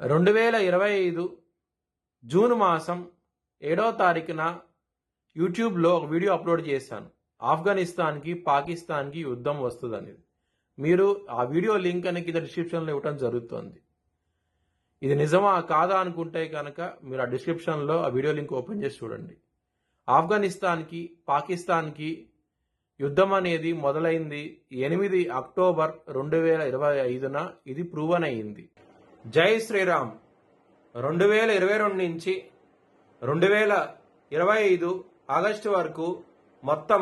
2025 June మాసం 7వ తారీఖున యూట్యూబ్లో ఒక వీడియో అప్లోడ్ చేశాను. ఆఫ్ఘనిస్తాన్కి పాకిస్తాన్కి యుద్ధం వస్తుందనేది. మీరు ఆ వీడియో లింక్ అనేది కింద డిస్క్రిప్షన్లో ఇవ్వడం జరుగుతుంది. ఇది నిజమా కాదా అనుకుంటే కనుక మీరు ఆ డిస్క్రిప్షన్లో ఆ వీడియో లింక్ ఓపెన్ చేసి చూడండి. ఆఫ్ఘనిస్తాన్కి పాకిస్తాన్కి యుద్ధం అనేది మొదలైంది 8 అక్టోబర్ 2025న. ఇది ప్రూవన్ అయ్యింది. జై శ్రీరామ్. 2022 నుంచి 2025 ఆగస్టు వరకు మొత్తం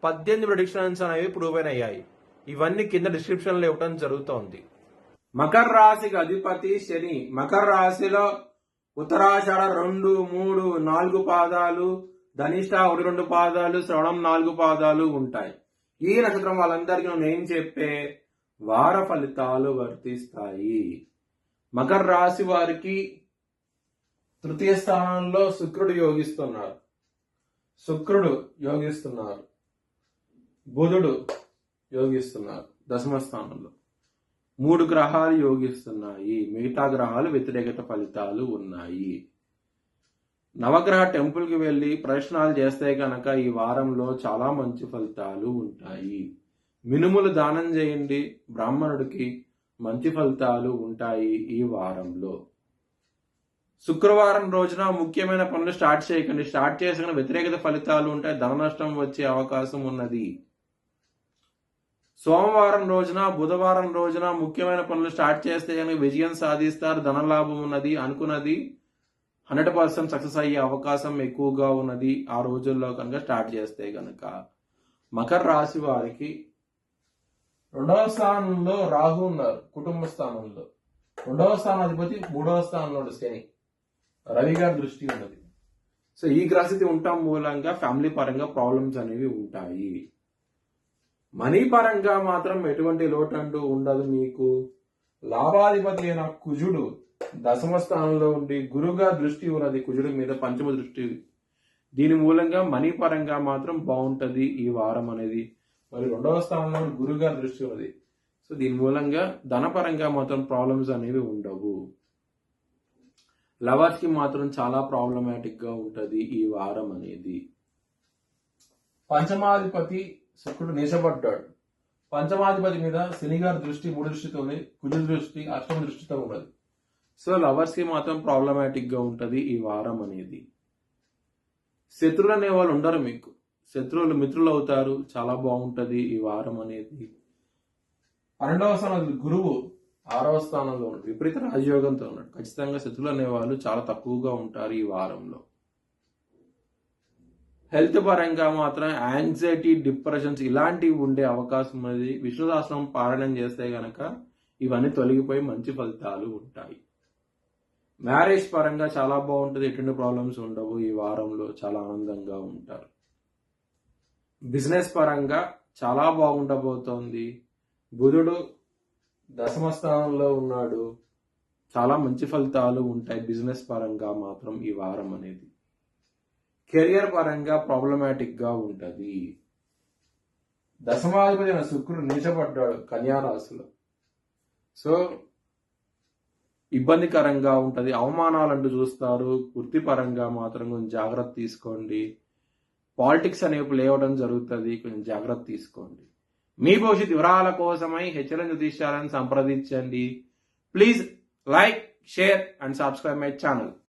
18 ప్రెడిక్షన్స్ అనేవి ప్రూవెన్ అయ్యాయి. ఇవన్నీ కింద డిస్క్రిప్షన్లో ఇవ్వడం జరుగుతోంది. మకర రాశికి అధిపతి శని. మకర రాశిలో ఉత్తరాషాఢ 2, 3, 4 పాదాలు, ధనిష్ట 1, 2 పాదాలు, శ్రవణం 4 పాదాలు ఉంటాయి. ఈ నక్షత్రం వాళ్ళందరికీ నేను చెప్పే వార ఫలితాలు వర్తిస్తాయి. మకర రాశి వారికి తృతీయ స్థానంలో శుక్రుడు యోగిస్తున్నారు, బుధుడు యోగిస్తున్నారు దశమ స్థానంలో. 3 గ్రహాలు యోగిస్తున్నాయి, మిగతా గ్రహాలు వ్యతిరేకత ఫలితాలు ఉన్నాయి. నవగ్రహ టెంపుల్కి వెళ్ళి ప్రదక్షిణాలు చేస్తే కనుక ఈ వారంలో చాలా మంచి ఫలితాలు ఉంటాయి. మినుములు దానం చేయండి, బ్రాహ్మణుడికి మంచి ఫలితాలు ఉంటాయి ఈ వారంలో. శుక్రవారం రోజున ముఖ్యమైన పనులు స్టార్ట్ చేయకండి. స్టార్ట్ చేసిన వ్యతిరేకత ఫలితాలు ఉంటాయి, ధన నష్టం వచ్చే అవకాశం ఉన్నది. సోమవారం రోజున, బుధవారం రోజున ముఖ్యమైన పనులు స్టార్ట్ చేస్తే కనుక విజయం సాధిస్తారు, ధనలాభం ఉన్నది. అనుకున్నది 100% సక్సెస్ అయ్యే అవకాశం ఎక్కువగా ఉన్నది ఆ రోజుల్లో కనుక స్టార్ట్ చేస్తే కనుక. మకర రాశి వారికి 2వ స్థానంలో రాహు ఉన్నారు, కుటుంబ స్థానంలో. 2వ స్థానాధిపతి 3వ స్థానంలో శని, రవి గారి దృష్టి ఉన్నది. సో ఈ గ్రహస్థితి ఉండటం మూలంగా ఫ్యామిలీ పరంగా ప్రాబ్లమ్స్ అనేవి ఉంటాయి. మనీ పరంగా మాత్రం ఎటువంటి లోటు అంటూ ఉండదు మీకు. లాభాధిపతి అయిన కుజుడు దశమ స్థానంలో ఉండి గురుగా దృష్టి ఉన్నది కుజుడి మీద, పంచమ దృష్టి. దీని మూలంగా మనీ పరంగా మాత్రం బాగుంటది ఈ వారం అనేది. మరి 2వ స్థానంలో గురుగా దృష్టి ఉన్నది. సో దీని మూలంగా ధనపరంగా మాత్రం ప్రాబ్లమ్స్ అనేవి ఉండవు. లవర్స్ కి మాత్రం చాలా ప్రాబ్లమాటిక్ గా ఉంటది ఈ వారం అనేది. పంచమాధిపతి శుక్రుడు నీచబడ్డాడు. పంచమాధిపతి మీద శని గారి దృష్టి 3 దృష్టితో ఉంది, కుజుడి దృష్టి అష్టమ దృష్టితో ఉన్నది. సో లవర్స్ కి మాత్రం ప్రాబ్లమాటిక్ గా ఉంటది ఈ వారం అనేది. శత్రువులు అనే వాళ్ళు ఉండరు మీకు, శత్రువులు మిత్రులు అవుతారు. చాలా బాగుంటది ఈ వారం అనేది. 12వ స్థానంలో గురువు 6వ స్థానంలో ఉన్నాడు, విపరీత రాజయోగంతో ఉన్నాడు. ఖచ్చితంగా శత్రువులు అనేవాళ్ళు చాలా తక్కువగా ఉంటారు ఈ వారంలో. హెల్త్ పరంగా మాత్రం యాంగ్జైటీ, డిప్రెషన్స్ ఇలాంటివి ఉండే అవకాశం ఉన్నది. విష్ణు సహస్రనామం పారాయణం చేస్తే గనక ఇవన్నీ తొలగిపోయి మంచి ఫలితాలు ఉంటాయి. మ్యారేజ్ పరంగా చాలా బాగుంటుంది, ఎటువంటి ప్రాబ్లమ్స్ ఉండవు ఈ వారంలో, చాలా ఆనందంగా ఉంటారు. బిజినెస్ పరంగా చాలా బాగుండబోతోంది. బుధుడు దశమ స్థానంలో ఉన్నాడు, చాలా మంచి ఫలితాలు ఉంటాయి బిజినెస్ పరంగా మాత్రం ఈ వారం అనేది. కెరియర్ పరంగా ప్రాబ్లమాటిక్ గా ఉంటది. దశమాధిపతి అయిన శుక్రుడు నీచబడ్డాడు కన్యా రాశిలో. సో ఇబ్బందికరంగా ఉంటది, అవమానాలంటూ చూస్తారు. వృత్తిపరంగా మాత్రం కొంచెం జాగ్రత్త తీసుకోండి. పాలిటిక్స్ అనేవి లేవడం జరుగుతుంది, కొంచెం జాగ్రత్త తీసుకోండి. మీ భవిష్యత్ వివరాల కోసమై హెచ్ఎల్ఎన్ జ్యోతిష్యాలను సంప్రదించండి. Please like, share and subscribe my channel.